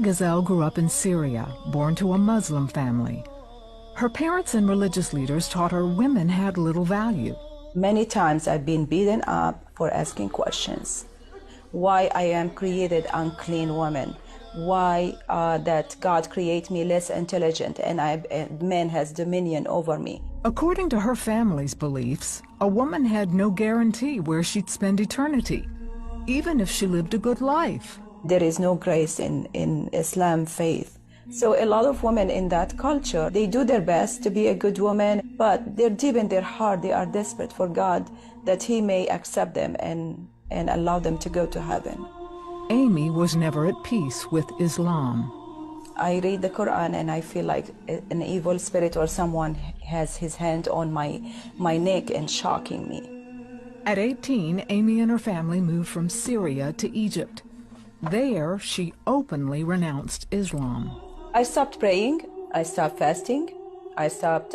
Gazelle grew up in Syria, born to a Muslim family. Her parents and religious leaders taught her women had little value. Many times I've been beaten up for asking questions. Why I am created unclean woman? Why that God create me less intelligent and man has dominion over me? According to her family's beliefs, a woman had no guarantee where she'd spend eternity, even if she lived a good life. There is no grace in Islam faith. So a lot of women in that culture, they do their best to be a good woman, but they're deep in their heart, they are desperate for God, that He may accept them and allow them to go to heaven. Amy was never at peace with Islam. I read the Quran and I feel like an evil spirit or someone has his hand on my neck and shocking me. At 18, Amy and her family moved from Syria to Egypt. There, she openly renounced Islam. I stopped praying, I stopped fasting, I stopped,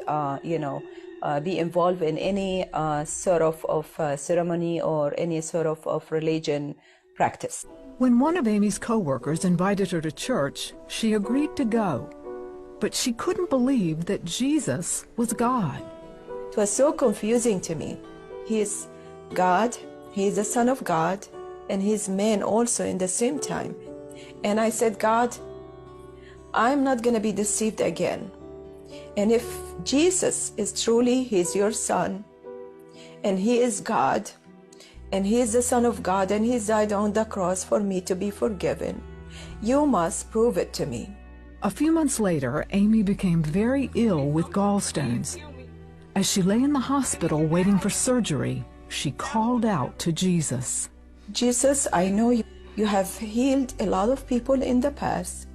be involved in any sort of ceremony or any sort of religion practice. When one of Amy's co-workers invited her to church, she agreed to go. But she couldn't believe that Jesus was God. It was so confusing to me. He is God, He is the Son of God, and He's man also in the same time. And I said, God, I'm not going to be deceived again. And if Jesus is truly, He's your Son, and He is God, and He is the Son of God, and He died on the cross for me to be forgiven, you must prove it to me. A few months later, Amy became very ill with gallstones. As she lay in the hospital waiting for surgery, she called out to Jesus. Jesus, I know you have healed a lot of people in the past,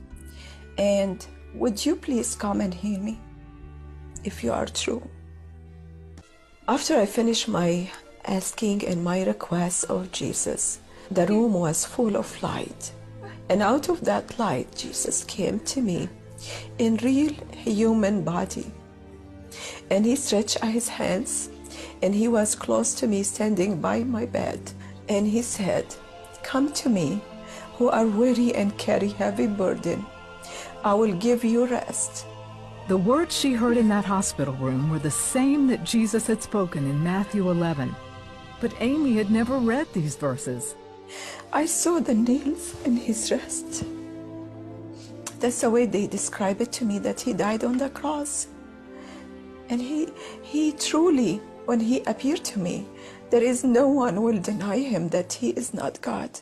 and would you please come and heal me if you are true? After I finished my asking and my request of Jesus, the room was full of light. And out of that light, Jesus came to me in real human body. And He stretched His hands, and He was close to me, standing by my bed. And He said, come to me, who are weary and carry heavy burden. I will give you rest. The words she heard in that hospital room were the same that Jesus had spoken in Matthew 11. But Amy had never read these verses. I saw the nails in His wrist. That's the way they describe it to me, that He died on the cross. And he truly, when He appeared to me, there is no one will deny Him that He is not God.